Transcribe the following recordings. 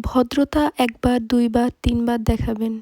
ভদ্রতা একবার, দুইবার, তিনবার দেখাবেন।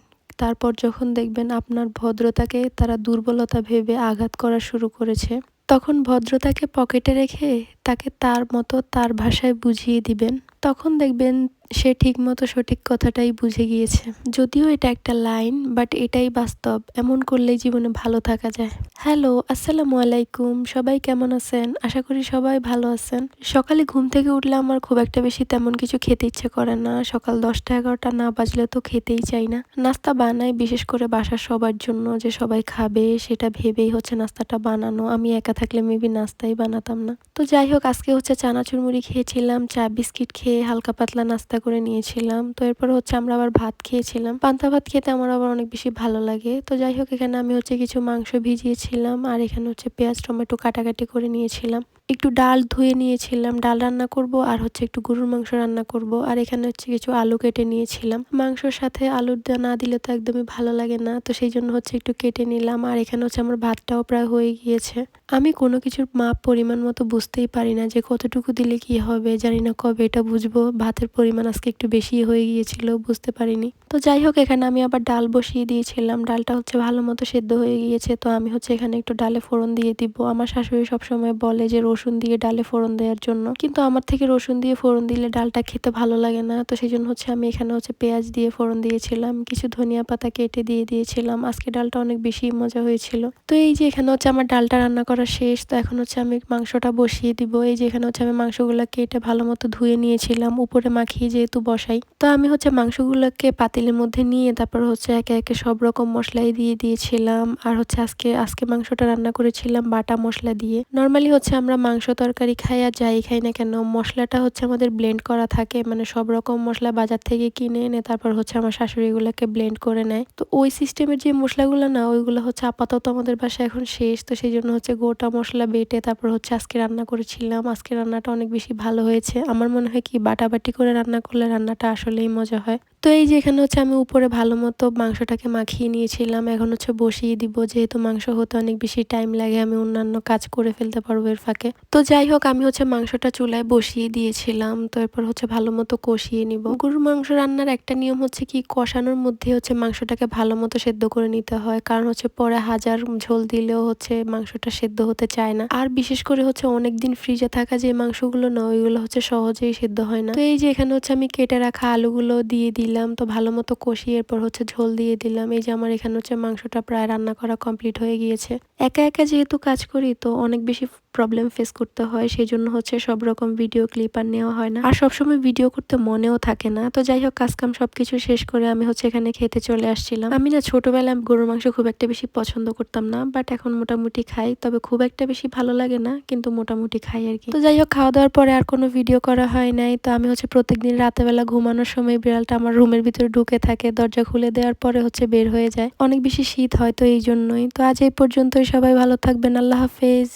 তারপর যখন দেখবেন আপনার ভদ্রতাকে তারা দুর্বলতা ভেবে আঘাত করা শুরু করেছে, তখন ভদ্রতাকে পকেটে রেখে তাকে তার মতো তার ভাষায় বুঝিয়ে দিবেন। তখন দেখবেন সে ঠিকমতো সঠিক কথাটাই বুঝে গিয়েছে। যদিও এটা একটা লাইন, বাট এটাই বাস্তব। এমন করলেই জীবনে ভালো থাকা যায়। হ্যালো, আসসালামু আলাইকুম। সবাই কেমন আছেন? আশা করি সবাই ভালো আছেন। সকালে ঘুম থেকে উঠলে আমার খুব একটা বেশি তেমন কিছু খেতে ইচ্ছে করে না। সকাল 10টা-11টা না বাজলে তো খেতেই চাই না। নাস্তা বানাই বিশেষ করে বাসার সবার জন্য, যে সবাই খাবে সেটা ভেবেই হচ্ছে নাস্তাটা বানানো। আমি একা থাকলে মেবি নাস্তাই বানাতাম না। তো যাই হোক, আজকে হচ্ছে চানাচুর মুড়ি খেয়েছিলাম, চা বিস্কিট খেয়ে হালকা পাতলা নাস্তা করে নিয়েছিলাম। তো এরপর হচ্ছে আমরা আবার ভাত খেয়েছিলাম। পান্তা ভাত খেতে আমার আবার অনেক বেশি ভালো লাগে। তো যাই হোক, এখানে আমি হচ্ছে কিছু মাংস ভিজিয়েছিলাম, আর এখানে হচ্ছে পেঁয়াজ টমেটো কাটাকাটি করে নিয়েছিলাম। একটু ডাল ধুয়ে নিয়েছিলাম, ডাল রান্না করব, আর হচ্ছে একটু গরুর মাংস রান্না করব। আর এখানে হচ্ছে কিছু আলু কেটে নিয়েছিলাম। মাংসর সাথে আলুর না দিলে তো একদমই ভালো লাগে না, তো সেই জন্য হচ্ছে একটু কেটে নিলাম। আর এখানে হচ্ছে আমার ভাতটাও প্রায় হয়ে গিয়েছে। আমি কোনো কিছুর মাপ পরিমাণ মতো বুঝতেই পারি না, যে কতটুকু দিলে কি হবে। জানি না কবে এটা বুঝবো। ভাতের পরিমাণ আজকে একটু বেশি হয়ে গিয়েছিল, বুঝতে পারিনি। তো যাই হোক, এখানে আমি আবার ডাল বসিয়ে দিয়েছিলাম। ডালটা হচ্ছে ভালো মতো সেদ্ধ হয়ে গিয়েছে। তো আমি হচ্ছে এখানে একটু ডালে ফোড়ন দিয়ে দিব। আমার শাশুড়ি সবসময় বলে যে রসুন দিয়ে ডালে ফোড়ন দেওয়ার জন্য, কিন্তু আমার থেকে রসুন দিয়ে ফোড়ন দিলে ডালটা খেতে ভালো লাগে না। তো সেই জন্য হচ্ছে আমি এখানে হচ্ছে পেঁয়াজ দিয়ে ফোড়ন দিয়েছিলাম, কিছু ধনিয়া পাতা কেটে দিয়ে দিয়েছিলাম। আজকে ডালটা অনেক বেশি মজা হয়েছিল। তো এই যে এখানে হচ্ছে আমার ডালটা রান্না করা শেষ। তো এখন হচ্ছে আমি মাংসটা বসিয়ে দিব। এই যে এখানে হচ্ছে আমি মাংসগুলো কেটে ভালো মতো ধুয়ে নিয়েছিলাম, উপরে মাখিয়ে যেহেতু বসাই। তো আমি হচ্ছে মাংসগুলোকে পাতিলের মধ্যে নিয়ে তারপর হচ্ছে একে একে সব রকম মশলাই দিয়ে দিয়েছিলাম। আর হচ্ছে আজকে মাংসটা রান্না করেছিলাম বাটা মশলা দিয়ে। নর্মালি হচ্ছে আমরা মাংস তরকারি খাই আর যাই খাই না কেন, মশলাটা হচ্ছে আমাদের ব্লেন্ড করা থাকে। মানে সব রকম মশলা বাজার থেকে কিনে এনে তারপর হচ্ছে আমার শাশুড়ি গুলাকে ব্লেন্ড করে নেয়। তো ওই সিস্টেমের যে মশলাগুলো না, ওইগুলো হচ্ছে আপাতত আমাদের বাসায় এখন শেষ। তো সেই জন্য হচ্ছে গোটা মশলা বেটে তারপর হচ্ছে আজকে রান্না করেছিলাম। আজকে রান্নাটা অনেক বেশি ভালো হয়েছে। আমার মনে হয় কি, বাটাবাটি করে রান্না করলে রান্নাটা আসলেই মজা হয়। তো এই যে এখানে হচ্ছে আমি উপরে ভালো মতো মাংসটাকে মাখিয়ে নিয়েছিলাম। এখন হচ্ছে বসিয়ে দিব, যেহেতু মাংস হতে অনেক বেশি টাইম লাগে, আমি অন্যান্য কাজ করে ফেলতে পারবো এর ফাঁকে। তো যাই হোক, আমি হচ্ছে মাংসটা চুলায় বসিয়ে দিয়েছিলাম। তো এরপর হচ্ছে ভালো মতো কষিয়ে নিব। গরুর মাংস রান্নার একটা নিয়ম হচ্ছে কি, কষানোর মধ্যে হচ্ছে মাংসটাকে ভালো মতো সেদ্ধ করে নিতে হয়। কারণ হচ্ছে পরে হাজার ঝোল দিলেও হচ্ছে মাংসটা সেদ্ধ হতে চায় না। আর বিশেষ করে হচ্ছে অনেকদিন ফ্রিজে থাকা যে মাংসগুলো না, ওইগুলো হচ্ছে সহজেই সেদ্ধ হয় না। তো এই যে এখানে হচ্ছে আমি কেটে রাখা আলুগুলো দিয়ে দিলাম। তো ভালো মতো কষিয়ে এরপর হচ্ছে ঝোল দিয়ে দিলাম। এই যে আমার এখানে হচ্ছে মাংসটা প্রায় রান্না করা কমপ্লিট হয়ে গিয়েছে। একা একা যেহেতু কাজ করি, তো অনেক বেশি প্রবলেম ফেস করতে হয়। সেই জন্য হচ্ছে সব রকম ভিডিও ক্লিপ আর নেওয়া হয় না, আর সবসময় ভিডিও করতে মনেও থাকে না। তো যাই হোক, কাজকাম সবকিছু শেষ করে আমি হচ্ছে এখানে খেতে চলে আসছিলাম। আমি না ছোটবেলায় গরুর মাংস খুব একটা বেশি পছন্দ করতাম না, বাট এখন মোটামুটি খাই। তবে খুব একটা বেশি ভালো লাগে না, কিন্তু মোটামুটি খাই আর কি। তো যাই হোক, খাওয়া দাওয়ার পরে আর কোনো ভিডিও করা হয় নাই। তো আমি হচ্ছে প্রত্যেকদিন রাতেবেলা ঘুমানোর সময় বিড়ালটা আমার রুমের ভিতরে ঢুকে থাকে, দরজা খুলে দেওয়ার পরে হচ্ছে বের হয়ে যায়। অনেক বেশি শীত হয় তো এই জন্যই। তো আজ এই পর্যন্তই, সবাই ভালো থাকবেন। আল্লাহ হাফেজ।